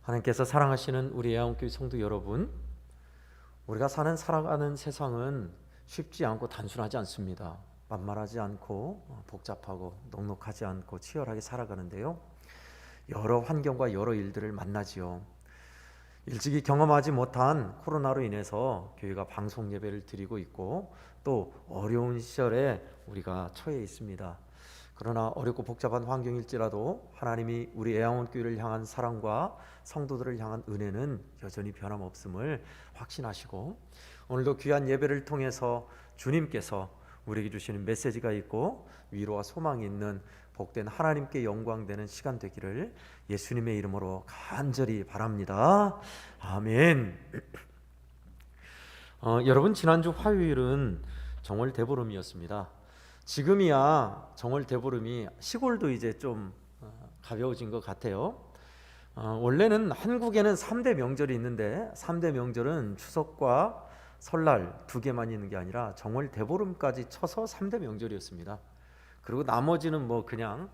하나님께서 사랑하시는 우리 애원교회 성도 여러분, 우리가 살아가는 세상은 쉽지 않고 단순하지 않습니다. 만만하지 않고 복잡하고 넉넉하지 않고 치열하게 살아가는데요, 여러 환경과 여러 일들을 만나지요. 일찍이 경험하지 못한 코로나로 인해서 교회가 방송 예배를 드리고 있고, 또 어려운 시절에 우리가 처해 있습니다. 그러나 어렵고 복잡한 환경일지라도 하나님이 우리 애양원교회를 향한 사랑과 성도들을 향한 은혜는 여전히 변함없음을 확신하시고, 오늘도 귀한 예배를 통해서 주님께서 우리에게 주시는 메시지가 있고 위로와 소망이 있는 복된 하나님께 영광되는 시간 되기를 예수님의 이름으로 간절히 바랍니다. 아멘. 여러분, 지난주 화요일은 정월 대보름이었습니다. 지금이야 정월 대보름이 시골도 이제 좀 가벼워진 것 같아요. 원래는 한국에는 3대 명절이 있는데 3대 명절은 추석과 설날 두 개만 있는 게 아니라 정월 대보름까지 쳐서 3대 명절이었습니다. 그리고 나머지는 뭐 그냥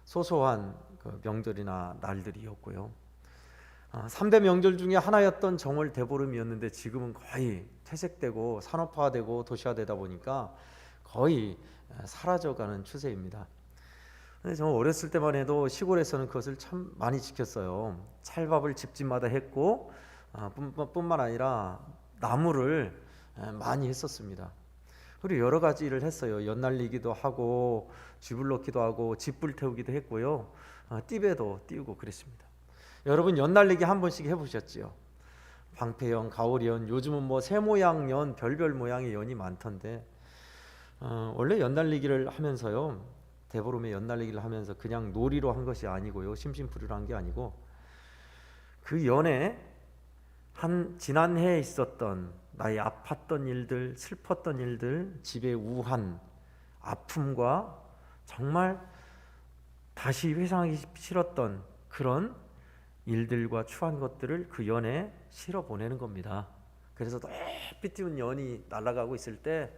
소소한 그 명절이나 날들이었고요. 3대 명절 중에 하나였던 정월 대보름이었는데 지금은 거의 퇴색되고 산업화되고 도시화되다 보니까 거의 사라져가는 추세입니다. 근데 저 어렸을 때만 해도 시골에서는 그것을 참 많이 지켰어요. 찰밥을 집집마다 했고 뿐만 아니라 나무를 많이 했었습니다. 그리고 여러 가지 일을 했어요. 연날리기도 하고 쥐불 넣기도 하고 집불 태우기도 했고요. 띠배도 띄우고 그랬습니다. 여러분, 연날리기 한 번씩 해보셨지요? 방패연, 가오리연, 요즘은 뭐 새 모양 연, 별별 모양의 연이 많던데, 원래 연날리기를 하면서요, 대보름에 연날리기를 하면서 그냥 놀이로 한 것이 아니고요, 심심풀이로 한 게 아니고, 그 연에 지난해에 있었던 나의 아팠던 일들, 슬펐던 일들, 집의 우한, 아픔과 정말 다시 회상하기 싫었던 그런 일들과 추한 것들을 그 연에 실어 보내는 겁니다. 그래서 높이 띄운 연이 날아가고 있을 때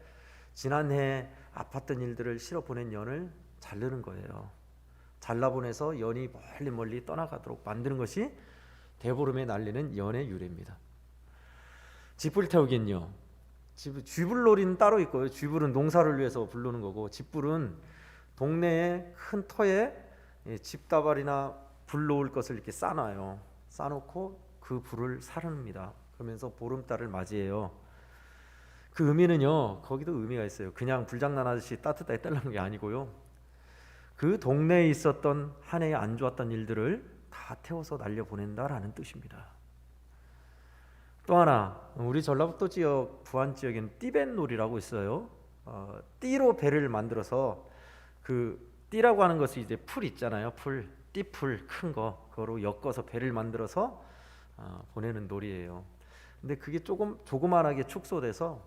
지난해 아팠던 일들을 실어 보낸 연을 자르는 거예요. 잘라보내서 연이 멀리 멀리 떠나가도록 만드는 것이 대보름에 날리는 연의 유래입니다. 집불 태우기는요, 쥐불놀이는 따로 있고요. 쥐불은 농사를 위해서 부르는 거고, 집불은 동네의 큰 터에 집다발이나 불 놓을 것을 이렇게 쌓아놔요. 쌓아놓고 그 불을 사릅니다. 그러면서 보름달을 맞이해요. 그 의미는요, 거기도 의미가 있어요. 그냥 불장난하듯이 따뜻하게 떼려는 게 아니고요, 그 동네에 있었던 한 해에 안 좋았던 일들을 다 태워서 날려보낸다라는 뜻입니다. 또 하나, 우리 전라북도 지역 부안 지역에는 띠뱃놀이라고 있어요. 띠로 배를 만들어서, 그 띠라고 하는 것이 이제 풀 있잖아요. 풀, 띠풀 큰 거, 그거로 엮어서 배를 만들어서 보내는 놀이예요. 근데 그게 조그만하게 축소돼서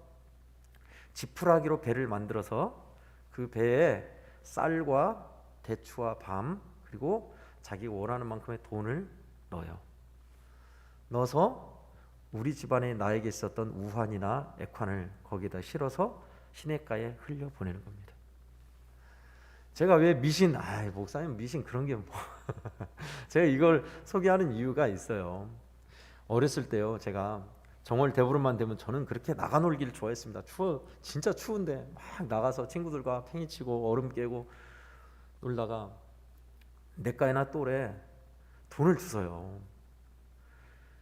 지푸라기로 배를 만들어서 그 배에 쌀과 대추와 밤, 그리고 자기가 원하는 만큼의 돈을 넣어요. 넣어서 우리 집안에 나에게 있었던 우환이나 액환을 거기다 실어서 시냇가에 흘려보내는 겁니다. 제가 왜 목사님 미신 그런 게 뭐 제가 이걸 소개하는 이유가 있어요. 어렸을 때요, 제가 정월 대보름만 되면 저는 그렇게 나가 놀기를 좋아했습니다. 진짜 추운데 막 나가서 친구들과 팽이치고 얼음 깨고 놀다가 내과에나 또래 돈을 주서요.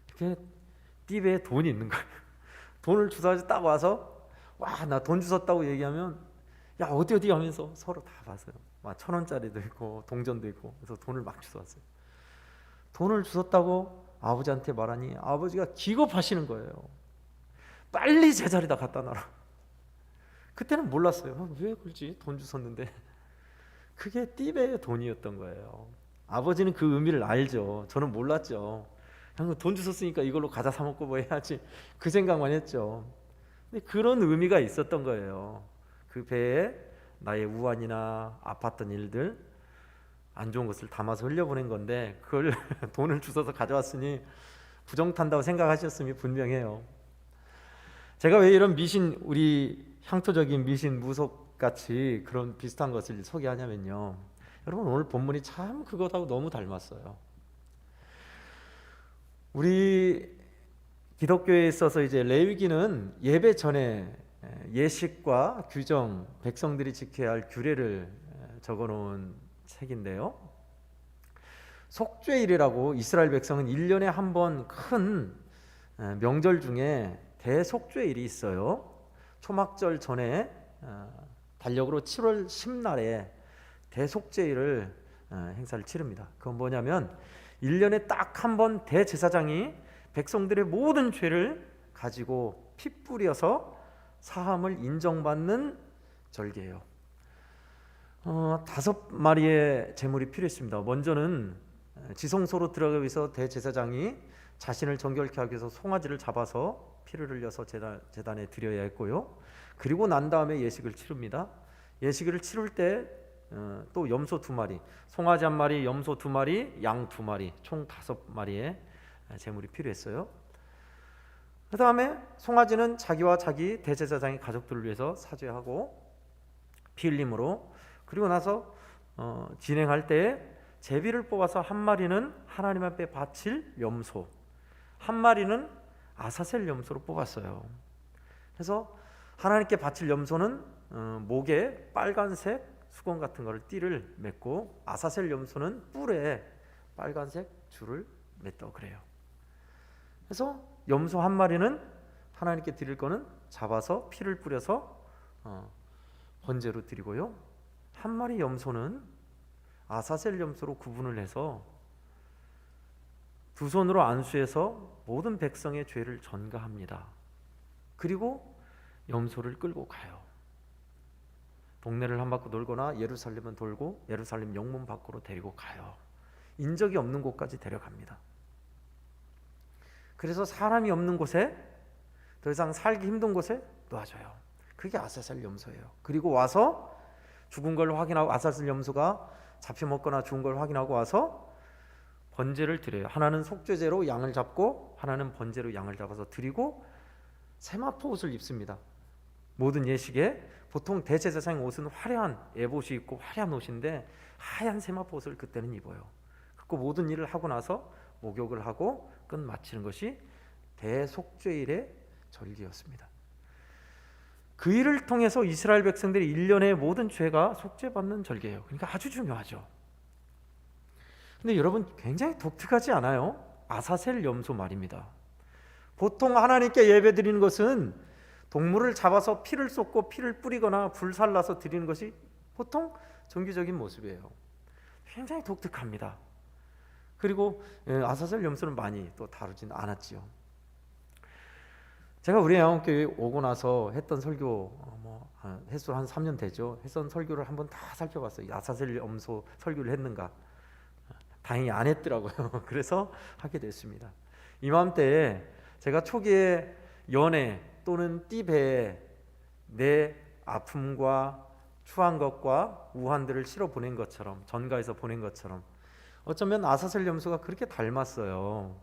이렇게 띠배에 돈이 있는 거예요. 돈을 주워서 딱 와서, 와, 나 돈 주웠다고 얘기하면, 야, 어디 하면서 서로 다 봤어요. 막 1,000원짜리도 있고 동전도 있고. 그래서 돈을 막 주웠어요. 돈을 주웠다고 아버지한테 말하니 아버지가 기겁하시는 거예요. 빨리 제자리다 갖다 놔라. 그때는 몰랐어요. 왜 그러지? 돈 주웠는데. 그게 띠배의 돈이었던 거예요. 아버지는 그 의미를 알죠. 저는 몰랐죠. 그냥 돈 주웠으니까 이걸로 과자 사 먹고 뭐 해야지, 그 생각만 했죠. 근데 그런 의미가 있었던 거예요. 그 배에 나의 우환이나 아팠던 일들, 안 좋은 것을 담아서 흘려보낸 건데, 그걸 돈을 주워서 가져왔으니 부정탄다고 생각하셨음이 분명해요. 제가 왜 이런 미신, 우리 향토적인 미신 무속같이 그런 비슷한 것을 소개하냐면요, 여러분, 오늘 본문이 참 그것하고 너무 닮았어요. 우리 기독교에 있어서 이제 레위기는 예배 전에 예식과 규정, 백성들이 지켜야 할 규례를 적어 놓은 책인데요. 속죄일이라고 이스라엘 백성은 1년에 한 번 큰 명절 중에 대속죄일이 있어요. 초막절 전에 달력으로 7월 10날에 대속죄일을 행사를 치릅니다. 그건 뭐냐면 1년에 딱 한 번 대제사장이 백성들의 모든 죄를 가지고 피 뿌려서 사함을 인정받는 절기예요. 5마리의 제물이 필요했습니다. 먼저는 지성소로 들어가기 위해서 대제사장이 자신을 정결케 하기 위해서 송아지를 잡아서 피를 흘려서 제단에 드려야 했고요. 그리고 난 다음에 예식을 치릅니다. 예식을 치를 때 또 염소 2마리, 송아지 1마리, 염소 2마리, 양 2마리, 총 5마리의 제물이 필요했어요. 그 다음에 송아지는 자기와 자기 대제사장의 가족들을 위해서 사죄하고 피 흘림으로, 그리고 나서 진행할 때 제비를 뽑아서 1마리는 하나님 앞에 바칠 염소, 1마리는 아사셀 염소로 뽑았어요. 그래서 하나님께 바칠 염소는 목에 빨간색 수건 같은 거를 띠를 맺고, 아사셀 염소는 뿔에 빨간색 줄을 맺다고 그래요. 그래서 염소 1마리는 하나님께 드릴 거는 잡아서 피를 뿌려서 번제로 드리고요, 1마리 염소는 아사셀 염소로 구분을 해서 2 손으로 안수해서 모든 백성의 죄를 전가합니다. 그리고 염소를 끌고 가요. 동네를 한 바퀴 돌거나 예루살렘은 돌고 예루살렘 영문 밖으로 데리고 가요. 인적이 없는 곳까지 데려갑니다. 그래서 사람이 없는 곳에, 더 이상 살기 힘든 곳에 놔줘요. 그게 아사셀 염소예요. 그리고 와서 죽은 걸 확인하고, 아사셀 염소가 잡혀 먹거나 죽은 걸 확인하고 와서 번제를 드려요. 하나는 속죄제로 양을 잡고 하나는 번제로 양을 잡아서 드리고, 세마포 옷을 입습니다. 모든 예식에 보통 대제사장 옷은 화려한 에봇이 있고 화려한 옷인데 하얀 세마포 옷을 그때는 입어요. 그 모든 일을 하고 나서 목욕을 하고 끝 마치는 것이 대속죄일의 절기였습니다. 그 일을 통해서 이스라엘 백성들이 1년의 모든 죄가 속죄받는 절기예요. 그러니까 아주 중요하죠. 근데 여러분, 굉장히 독특하지 않아요? 아사셀 염소 말입니다. 보통 하나님께 예배드리는 것은 동물을 잡아서 피를 쏟고 피를 뿌리거나 불살라서 드리는 것이 보통 정기적인 모습이에요. 굉장히 독특합니다. 그리고 아사셀 염소는 많이 또 다루지는 않았지요. 제가 우리 양원교회 오고 나서 했던 설교, 횟수 한 3년 되죠. 했던 설교를 한번 다 살펴봤어요. 아사셀 염소 설교를 했는가? 다행히 안 했더라고요. 그래서 하게 됐습니다. 이맘때에 제가 초기에 연애 또는 띠배에 내 아픔과 추한 것과 우환들을 실어 보낸 것처럼, 전가해서 보낸 것처럼, 어쩌면 아사셀 염소가 그렇게 닮았어요.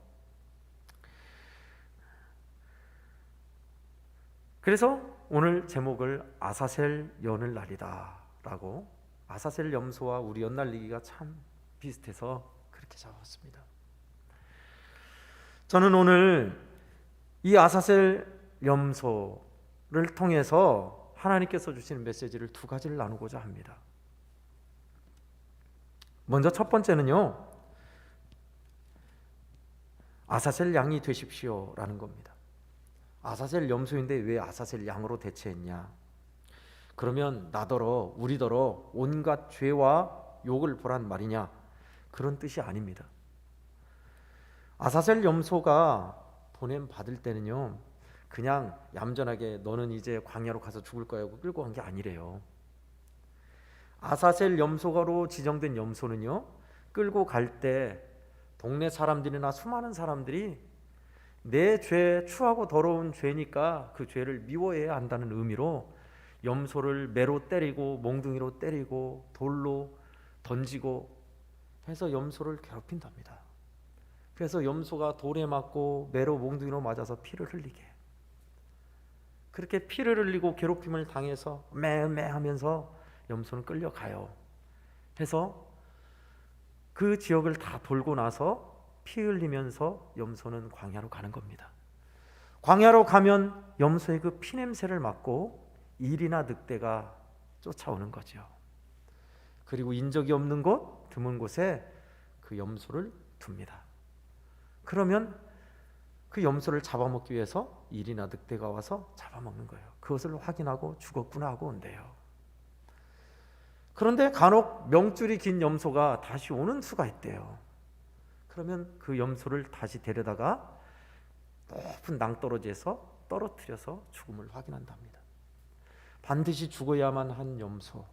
그래서 오늘 제목을 아사셀 연을 날이다 라고, 아사셀 염소와 우리 연 날리기가 참 비슷해서 그렇게 잡았습니다. 저는 오늘 이 아사셀 염소를 통해서 하나님께서 주시는 메시지를 2가지를 나누고자 합니다. 먼저 첫 번째는요, 아사셀 양이 되십시오 라는 겁니다. 아사셀 염소인데 왜 아사셀 양으로 대체했냐? 그러면 나더러 우리더러 온갖 죄와 욕을 보란 말이냐? 그런 뜻이 아닙니다. 아사셀 염소가 보냄 받을 때는요, 그냥 얌전하게 너는 이제 광야로 가서 죽을 거야 하고 끌고 간 게 아니래요. 아사셀 염소가로 지정된 염소는요, 끌고 갈 때 동네 사람들이나 수많은 사람들이 내 죄, 추하고 더러운 죄니까 그 죄를 미워해야 한다는 의미로 염소를 매로 때리고 몽둥이로 때리고 돌로 던지고 해서 염소를 괴롭힌답니다. 그래서 염소가 돌에 맞고 매로 몽둥이로 맞아서 피를 흘리게, 그렇게 피를 흘리고 괴롭힘을 당해서 매매 하면서 염소는 끌려가요. 해서 그 지역을 다 돌고 나서 피 흘리면서 염소는 광야로 가는 겁니다. 광야로 가면 염소의 그 피냄새를 맡고 일이나 늑대가 쫓아오는 거죠. 그리고 인적이 없는 곳, 드문 곳에 그 염소를 둡니다. 그러면 그 염소를 잡아먹기 위해서 일이나 늑대가 와서 잡아먹는 거예요. 그것을 확인하고 죽었구나 하고 온대요. 그런데 간혹 명줄이 긴 염소가 다시 오는 수가 있대요. 그러면 그 염소를 다시 데려다가 높은 낭떠러지에서 떨어뜨려서 죽음을 확인한답니다. 반드시 죽어야만 한 염소,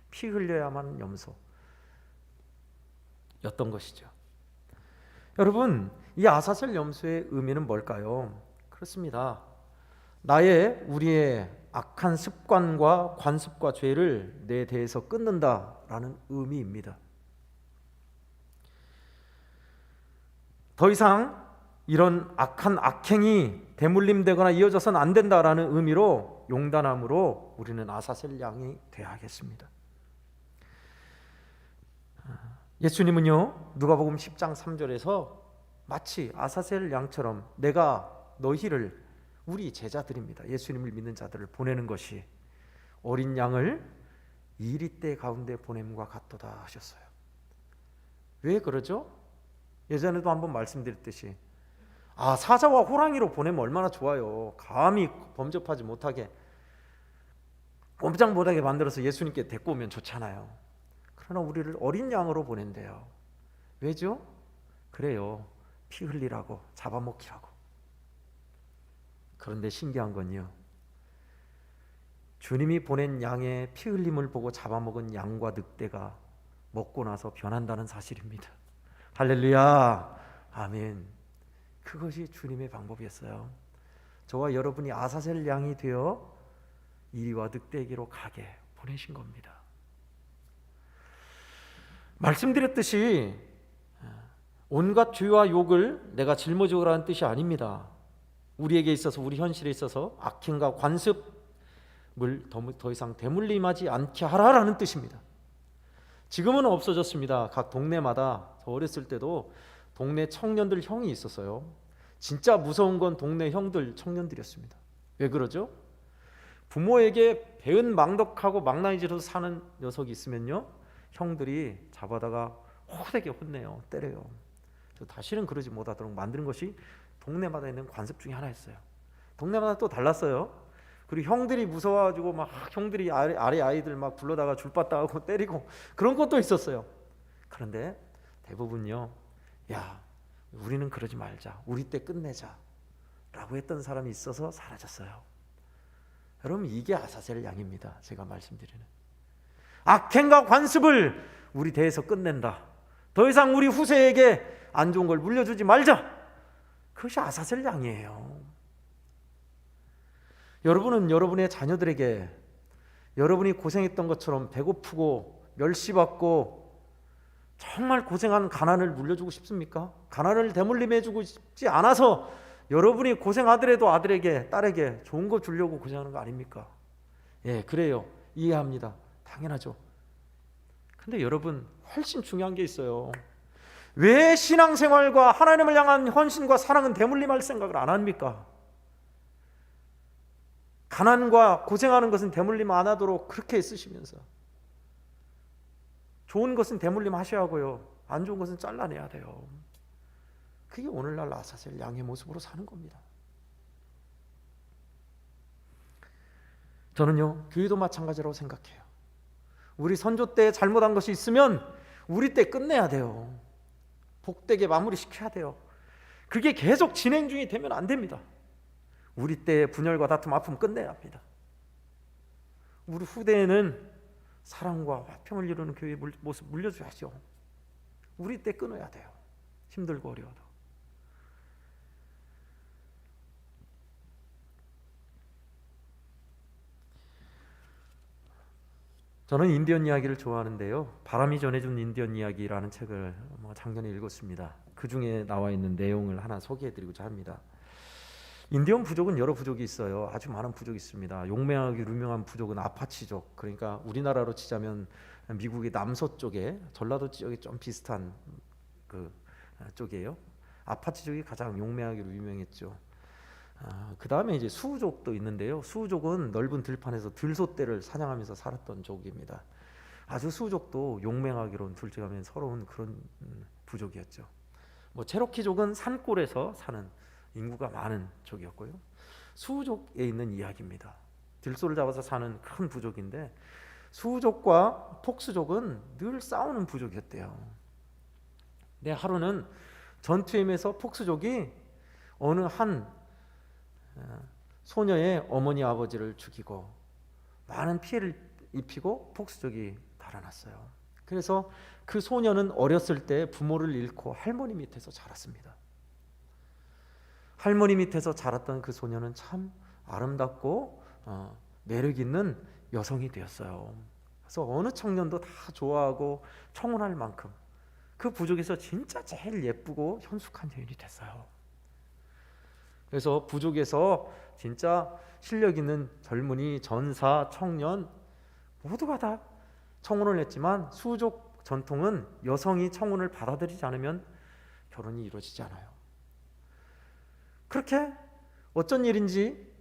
피 흘려야만 한 염소였던 것이죠. 여러분, 이 아사셀 염소의 의미는 뭘까요? 그렇습니다. 우리의 악한 습관과 관습과 죄를 내 대에서 끊는다라는 의미입니다. 더 이상 이런 악한 악행이 대물림되거나 이어져서는 안 된다라는 의미로 용단함으로 우리는 아사셀 양이 되어야겠습니다. 예수님은요, 누가복음 10장 3절에서 마치 아사셀 양처럼 내가 너희를, 우리 제자들입니다, 예수님을 믿는 자들을 보내는 것이 어린 양을 이리떼 가운데 보냄과 같도다 하셨어요. 왜 그러죠? 예전에도 한번 말씀드렸듯이 사자와 호랑이로 보내면 얼마나 좋아요. 감히 범접하지 못하게 꼼짝 못하게 만들어서 예수님께 데리고 오면 좋잖아요. 그러나 우리를 어린 양으로 보낸대요. 왜죠? 그래요, 피 흘리라고, 잡아먹히라고. 그런데 신기한 건요, 주님이 보낸 양의 피 흘림을 보고 잡아먹은 양과 늑대가 먹고 나서 변한다는 사실입니다. 할렐루야, 아멘. 그것이 주님의 방법이었어요. 저와 여러분이 아사셀 양이 되어 이리와 늑대에게로 가게 보내신 겁니다. 말씀드렸듯이 온갖 죄와 욕을 내가 짊어지오라는 뜻이 아닙니다. 우리에게 있어서, 우리 현실에 있어서 악행과 관습을 더 이상 대물림하지 않게 하라라는 뜻입니다. 지금은 없어졌습니다. 각 동네마다, 저 어렸을 때도 동네 청년들 형이 있었어요. 진짜 무서운 건 동네 형들, 청년들이었습니다. 왜 그러죠? 부모에게 배은 망덕하고 망나니질해서 사는 녀석이 있으면요, 형들이 잡아다가 호되게 혼내요, 때려요. 다시는 그러지 못하도록 만드는 것이 동네마다 있는 관습 중에 하나였어요. 동네마다 또 달랐어요. 그리고 형들이 무서워가지고 막 형들이 아래 아이들 막 불러다가 줄바따하고 때리고 그런 것도 있었어요. 그런데 대부분요, 야, 우리는 그러지 말자, 우리 때 끝내자 라고 했던 사람이 있어서 사라졌어요. 여러분, 이게 아사셀 양입니다. 제가 말씀드리는 악행과 관습을 우리 대에서 끝낸다. 더 이상 우리 후세에게 안 좋은 걸 물려주지 말자. 그것이 아사셀 양이에요. 여러분은 여러분의 자녀들에게 여러분이 고생했던 것처럼 배고프고 멸시받고 정말 고생한 가난을 물려주고 싶습니까? 가난을 대물림해주고 싶지 않아서 여러분이 고생하더라도 아들에게, 딸에게 좋은 거 주려고 고생하는 거 아닙니까? 예, 그래요. 이해합니다. 당연하죠. 근데 여러분, 훨씬 중요한 게 있어요. 왜 신앙생활과 하나님을 향한 헌신과 사랑은 대물림할 생각을 안 합니까? 가난과 고생하는 것은 대물림 안 하도록 그렇게 애쓰시면서 좋은 것은 대물림 하셔야 하고요, 안 좋은 것은 잘라내야 돼요. 그게 오늘날 아사셀 양의 모습으로 사는 겁니다. 저는요, 교회도 마찬가지라고 생각해요. 우리 선조 때 잘못한 것이 있으면 우리 때 끝내야 돼요. 복되게 마무리 시켜야 돼요. 그게 계속 진행 중이 되면 안 됩니다. 우리 때의 분열과 다툼, 아픔 끝내야 합니다. 우리 후대에는 사랑과 화평을 이루는 교회의 모습 물려줘야죠. 우리 때 끊어야 돼요. 힘들고 어려워도. 저는 인디언 이야기를 좋아하는데요, 바람이 전해준 인디언 이야기라는 책을 작년에 읽었습니다. 그 중에 나와 있는 내용을 하나 소개해드리고자 합니다. 인디언 부족은 여러 부족이 있어요. 아주 많은 부족이 있습니다. 용맹하기로 유명한 부족은 아파치족, 그러니까 우리나라로 치자면 미국의 남서쪽에 전라도 지역에 좀 비슷한 그 쪽이에요. 아파치족이 가장 용맹하기로 유명했죠. 그 다음에 이제 수우족도 있는데요. 수우족은 넓은 들판에서 들소떼를 사냥하면서 살았던 족입니다. 아주 수우족도 용맹하기로는 둘째가면 서러운 그런 부족이었죠. 뭐 체로키족은 산골에서 사는 인구가 많은 족이었고요. 수우족에 있는 이야기입니다. 들소를 잡아서 사는 큰 부족인데 수우족과 폭스족은 늘 싸우는 부족이었대요. 근데 하루는 전투임에서 폭스족이 어느 한 소녀의 어머니 아버지를 죽이고 많은 피해를 입히고 폭스족이 달아났어요. 그래서 그 소녀는 어렸을 때 부모를 잃고 할머니 밑에서 자랐습니다. 할머니 밑에서 자랐던 그 소녀는 참 아름답고 매력 있는 여성이 되었어요. 그래서 어느 청년도 다 좋아하고 청혼할 만큼 그 부족에서 진짜 제일 예쁘고 현숙한 여인이 됐어요. 그래서 부족에서 진짜 실력 있는 젊은이, 전사, 청년 모두가 다 청혼을 했지만 수족 전통은 여성이 청혼을 받아들이지 않으면 결혼이 이루어지지 않아요. 그렇게 어쩐 일인지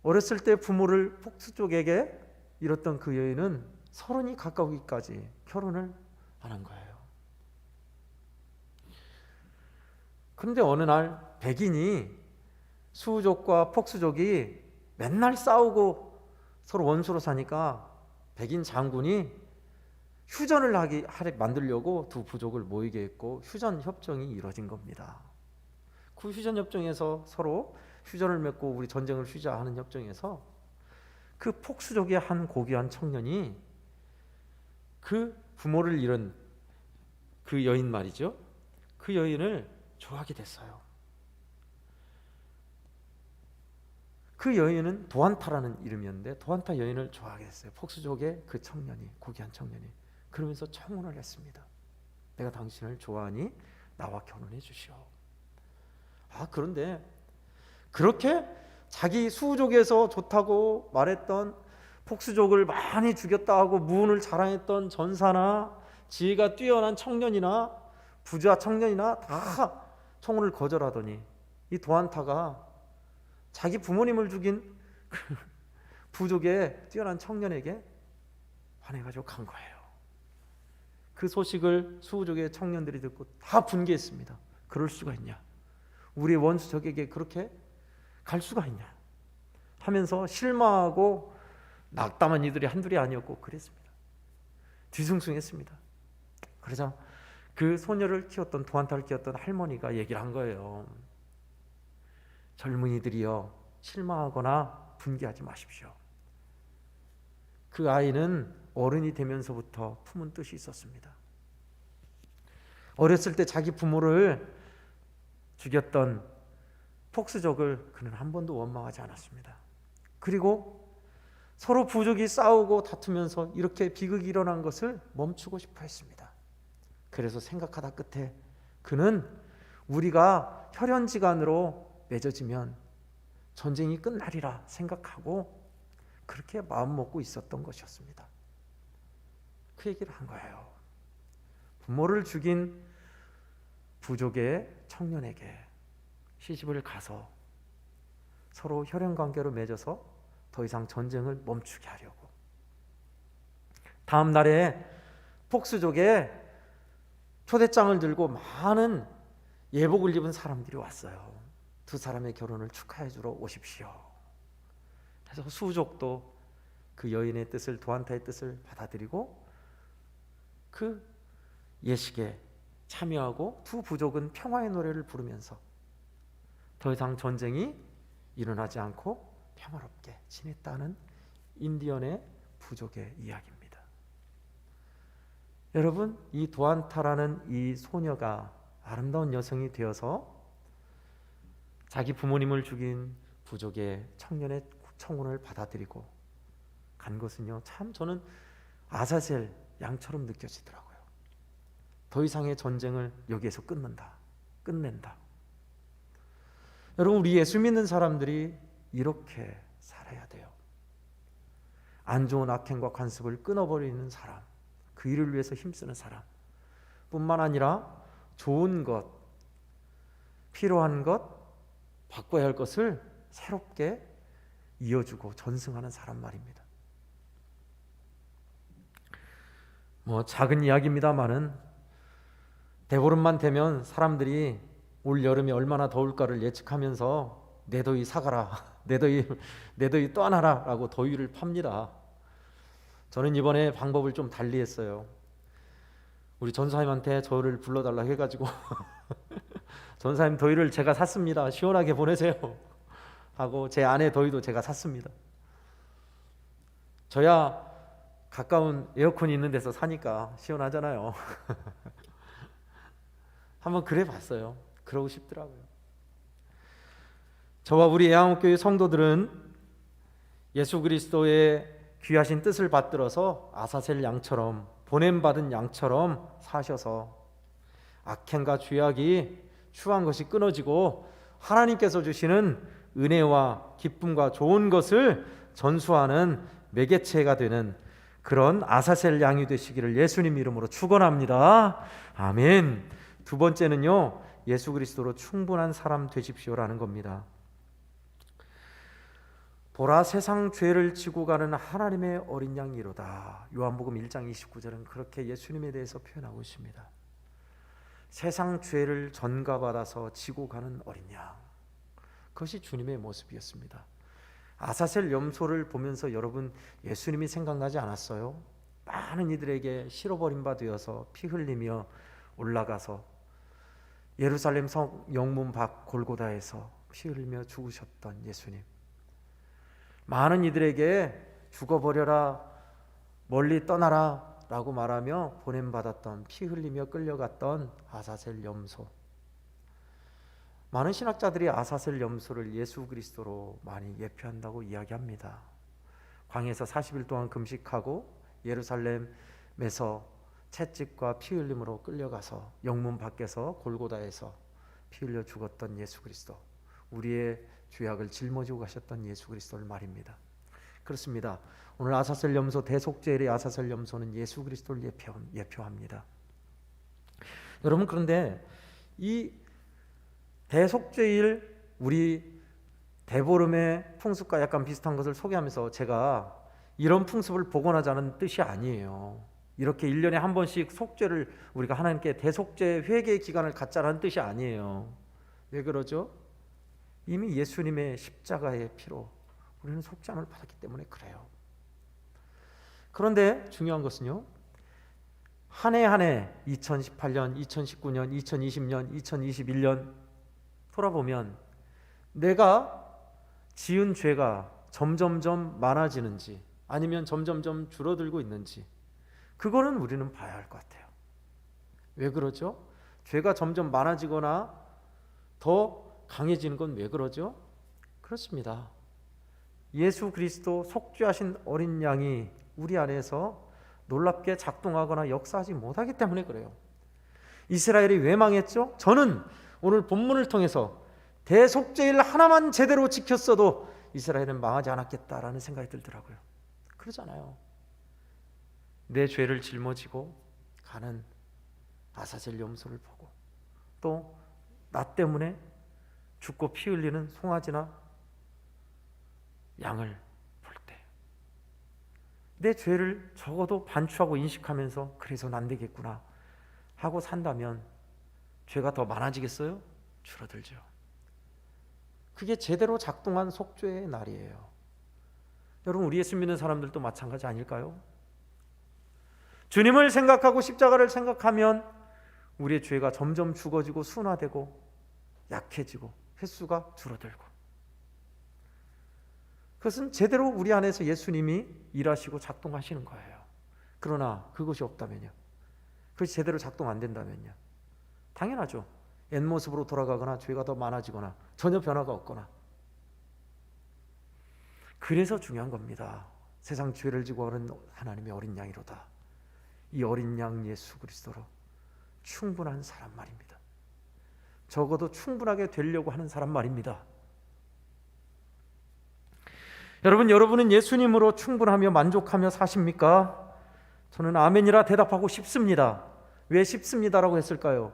어렸을 때 부모를 폭스족에게 잃었던 그 여인은 30이 가까우기까지 결혼을 안 한 거예요. 그런데 어느 날 백인이 수족과 폭스족이 맨날 싸우고 서로 원수로 사니까 백인 장군이 휴전을 만들려고 두 부족을 모이게 했고 휴전 협정이 이루어진 겁니다. 그 휴전 협정에서 서로 휴전을 맺고 우리 전쟁을 휴자하는 협정에서 그 폭스족의 한 고귀한 청년이 그 부모를 잃은 그 여인 말이죠. 그 여인을 좋아하게 됐어요. 그 여인은 도안타라는 이름이었는데 도안타 여인을 좋아하게 됐어요. 폭스족의 그 청년이, 고귀한 청년이. 그러면서 청혼을 했습니다. 내가 당신을 좋아하니 나와 결혼해 주시오. 그런데 그렇게 자기 수족에서 좋다고 말했던 폭스족을 많이 죽였다 하고 무운을 자랑했던 전사나 지혜가 뛰어난 청년이나 부자 청년이나 다 청혼을 거절하더니 이 도안타가 자기 부모님을 죽인 부족의 뛰어난 청년에게 반해가지고 간 거예요. 그 소식을 수우족의 청년들이 듣고 다 분개했습니다. 그럴 수가 있냐? 우리 원수 적에게 그렇게 갈 수가 있냐? 하면서 실망하고 낙담한 이들이 한둘이 아니었고 그랬습니다. 뒤숭숭했습니다. 그러자 그 소녀를 키웠던 도안타를 키웠던 할머니가 얘기를 한 거예요. 젊은이들이여 실망하거나 분개하지 마십시오. 그 아이는 어른이 되면서부터 품은 뜻이 있었습니다. 어렸을 때 자기 부모를 죽였던 폭스족을 그는 한 번도 원망하지 않았습니다. 그리고 서로 부족이 싸우고 다투면서 이렇게 비극이 일어난 것을 멈추고 싶어 했습니다. 그래서 생각하다 끝에 그는 우리가 혈연지간으로 맺어지면 전쟁이 끝나리라 생각하고 그렇게 마음먹고 있었던 것이었습니다. 그 얘기를 한 거예요. 부모를 죽인 부족의 청년에게 시집을 가서 서로 혈연관계로 맺어서 더 이상 전쟁을 멈추게 하려고. 다음 날에 폭스족의 초대장을 들고 많은 예복을 입은 사람들이 왔어요. 두 사람의 결혼을 축하해 주러 오십시오. 그래서 수족도 그 여인의 뜻을, 도안타의 뜻을 받아들이고 그 예식에 참여하고 두 부족은 평화의 노래를 부르면서 더 이상 전쟁이 일어나지 않고 평화롭게 지냈다는 인디언의 부족의 이야기입니다. 여러분, 이 도안타라는 이 소녀가 아름다운 여성이 되어서 자기 부모님을 죽인 부족의 청년의 청혼을 받아들이고 간 것은요, 참 저는 아사셀 양처럼 느껴지더라고요. 더 이상의 전쟁을 여기에서 끝낸다. 여러분, 우리 예수 믿는 사람들이 이렇게 살아야 돼요. 안 좋은 악행과 관습을 끊어버리는 사람, 그 일을 위해서 힘쓰는 사람 뿐만 아니라 좋은 것, 필요한 것, 바꿔야 할 것을 새롭게 이어주고 전승하는 사람 말입니다. 작은 이야기입니다만은 대보름만 되면 사람들이 올 여름이 얼마나 더울까를 예측하면서 내 더위 사가라, 내 더위 떠나라 라고 더위를 팝니다. 저는 이번에 방법을 좀 달리 했어요. 우리 전사님한테 저를 불러달라 해가지고 전사님 더위를 제가 샀습니다. 시원하게 보내세요 하고 제 아내 더위도 제가 샀습니다. 저야 가까운 에어컨이 있는 데서 사니까 시원하잖아요. 한번 그래 봤어요. 그러고 싶더라고요. 저와 우리 애양옥교회 성도들은 예수 그리스도의 귀하신 뜻을 받들어서 아사셀 양처럼, 보냄받은 양처럼 사셔서 악행과 죄악이 추한 것이 끊어지고 하나님께서 주시는 은혜와 기쁨과 좋은 것을 전수하는 매개체가 되는 그런 아사셀 양이 되시기를 예수님 이름으로 축원합니다. 아멘. 두 번째는요, 예수 그리스도로 충분한 사람 되십시오라는 겁니다. 보라, 세상 죄를 지고 가는 하나님의 어린 양이로다. 요한복음 1장 29절은 그렇게 예수님에 대해서 표현하고 있습니다. 세상 죄를 전가받아서 지고 가는 어린 양, 그것이 주님의 모습이었습니다. 아사셀 염소를 보면서 여러분 예수님이 생각나지 않았어요? 많은 이들에게 실어버린 바 되어서 피 흘리며 올라가서 예루살렘 성 영문 밖 골고다에서 피 흘리며 죽으셨던 예수님, 많은 이들에게 죽어버려라, 멀리 떠나라 라고 말하며 보냄받았던, 피 흘리며 끌려갔던 아사셀 염소. 많은 신학자들이 아사셀 염소를 예수 그리스도로 많이 예표한다고 이야기합니다. 광야에서 40일 동안 금식하고 예루살렘에서 채찍과 피 흘림으로 끌려가서 영문 밖에서 골고다에서 피 흘려 죽었던 예수 그리스도, 우리의 죄악을 짊어지고 가셨던 예수 그리스도를 말입니다. 그렇습니다. 오늘 아사셀 염소, 대속죄일의 아사셀 염소는 예수 그리스도를 예표합니다. 여러분, 그런데 이 대속죄일, 우리 대보름의 풍습과 약간 비슷한 것을 소개하면서 제가 이런 풍습을 복원하자는 뜻이 아니에요. 이렇게 1년에 한 번씩 속죄를, 우리가 하나님께 대속죄 회개의 기간을 갖자라는 뜻이 아니에요. 왜 그러죠? 이미 예수님의 십자가의 피로 우리는 속죄함을 받았기 때문에 그래요. 그런데 중요한 것은요, 한 해 한 해 2018년, 2019년, 2020년, 2021년 돌아보면 내가 지은 죄가 점점점 많아지는지 아니면 점점점 줄어들고 있는지, 그거는 우리는 봐야 할 것 같아요. 왜 그러죠? 죄가 점점 많아지거나 더 강해지는 건 왜 그러죠? 그렇습니다. 예수 그리스도 속죄하신 어린 양이 우리 안에서 놀랍게 작동하거나 역사하지 못하기 때문에 그래요. 이스라엘이 왜 망했죠? 저는 오늘 본문을 통해서 대속죄일 하나만 제대로 지켰어도 이스라엘은 망하지 않았겠다라는 생각이 들더라고요. 그러잖아요. 내 죄를 짊어지고 가는 아사셀 염소를 보고, 또 나 때문에 죽고 피 흘리는 송아지나 양을 볼 때 내 죄를 적어도 반추하고 인식하면서 그래서는 안 되겠구나 하고 산다면 죄가 더 많아지겠어요? 줄어들죠. 그게 제대로 작동한 속죄의 날이에요. 여러분, 우리 예수 믿는 사람들도 마찬가지 아닐까요? 주님을 생각하고 십자가를 생각하면 우리의 죄가 점점 죽어지고 순화되고 약해지고 횟수가 줄어들고, 그것은 제대로 우리 안에서 예수님이 일하시고 작동하시는 거예요. 그러나 그것이 없다면요, 그것이 제대로 작동 안 된다면요, 당연하죠. 옛 모습으로 돌아가거나 죄가 더 많아지거나 전혀 변화가 없거나. 그래서 중요한 겁니다. 세상 죄를 지고 가는 하나님의 어린 양이로다. 이 어린 양 예수 그리스도로 충분한 사람 말입니다. 적어도 충분하게 되려고 하는 사람 말입니다. 여러분은 예수님으로 충분하며 만족하며 사십니까? 저는 아멘이라 대답하고 싶습니다. 왜 싶습니다라고 했을까요?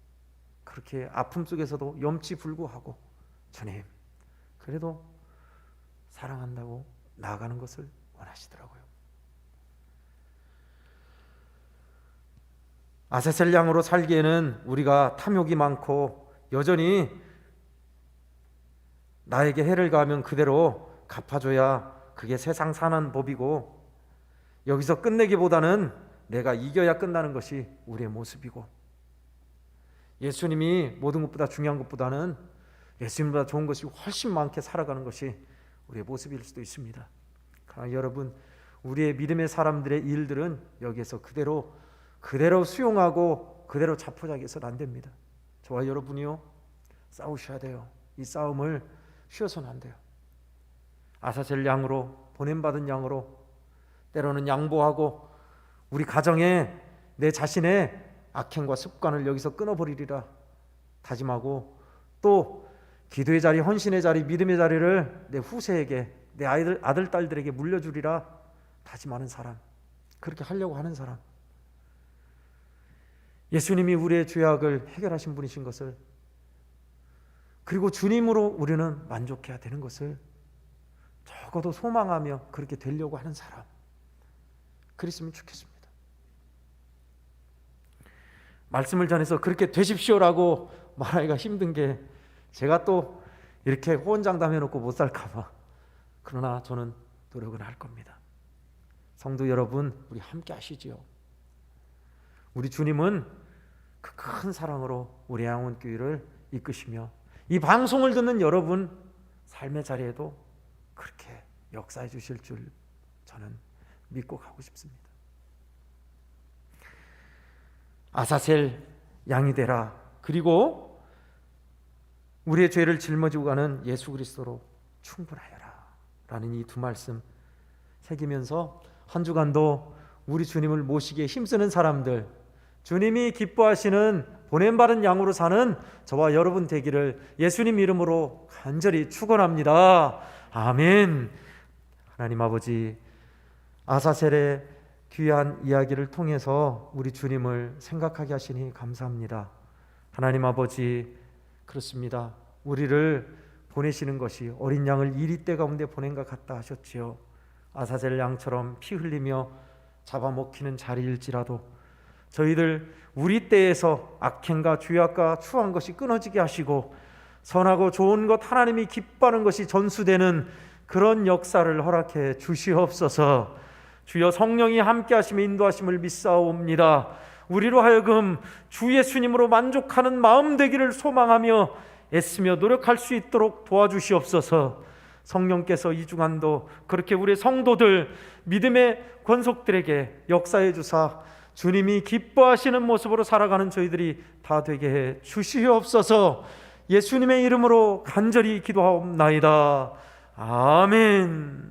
그렇게 아픔 속에서도 염치불구하고 주님 그래도 사랑한다고 나아가는 것을 원하시더라고요. 아사셀 양으로 살기에는 우리가 탐욕이 많고 여전히 나에게 해를 가하면 그대로 갚아줘야 그게 세상 사는 법이고, 여기서 끝내기보다는 내가 이겨야 끝나는 것이 우리의 모습이고, 예수님이 모든 것보다 중요한 것보다는 예수님보다 좋은 것이 훨씬 많게 살아가는 것이 우리의 모습일 수도 있습니다. 그러나 여러분, 우리의 믿음의 사람들의 일들은 여기에서 그대로 수용하고 그대로 자포자기해서는 안 됩니다. 저와 여러분이요, 싸우셔야 돼요. 이 싸움을 쉬어서는 안 돼요. 아사셀 양으로, 보냄받은 양으로 때로는 양보하고 우리 가정에 내 자신의 악행과 습관을 여기서 끊어버리리라 다짐하고, 또 기도의 자리, 헌신의 자리, 믿음의 자리를 내 후세에게, 내 아들, 딸들에게 물려주리라 다짐하는 사람, 그렇게 하려고 하는 사람, 예수님이 우리의 죄악을 해결하신 분이신 것을, 그리고 주님으로 우리는 만족해야 되는 것을 적어도 소망하며 그렇게 되려고 하는 사람, 그랬으면 좋겠습니다. 말씀을 전해서 그렇게 되십시오라고 말하기가 힘든 게, 제가 또 이렇게 호언장담 해놓고 못 살까봐. 그러나 저는 노력은 할 겁니다. 성도 여러분, 우리 함께 하시지요. 우리 주님은 그 큰 사랑으로 우리 양원교회를 이끄시며 이 방송을 듣는 여러분 삶의 자리에도 그렇게 역사해 주실 줄 저는 믿고 가고 싶습니다. 아사셀 양이 되라, 그리고 우리의 죄를 짊어지고 가는 예수 그리스도로 충분하여라 라는 이 두 말씀 새기면서 한 주간도 우리 주님을 모시기에 힘쓰는 사람들, 주님이 기뻐하시는 보냄받은 양으로 사는 저와 여러분 되기를 예수님 이름으로 간절히 축원합니다. 아멘. 하나님 아버지, 아사셀의 귀한 이야기를 통해서 우리 주님을 생각하게 하시니 감사합니다. 하나님 아버지, 그렇습니다. 우리를 보내시는 것이 어린 양을 이리떼 가운데 보낸 것 같다 하셨지요. 아사셀 양처럼 피 흘리며 잡아먹히는 자리일지라도 저희들 우리 때에서 악행과 죄악과 추한 것이 끊어지게 하시고 선하고 좋은 것 하나님이 기뻐하는 것이 전수되는 그런 역사를 허락해 주시옵소서. 주여, 성령이 함께 하시며 인도하심을 믿사옵니다. 우리로 하여금 주 예수님으로 만족하는 마음 되기를 소망하며 애쓰며 노력할 수 있도록 도와주시옵소서. 성령께서 이 주간도 그렇게 우리 성도들, 믿음의 권속들에게 역사해 주사 주님이 기뻐하시는 모습으로 살아가는 저희들이 다 되게 해 주시옵소서. 예수님의 이름으로 간절히 기도하옵나이다. 아멘.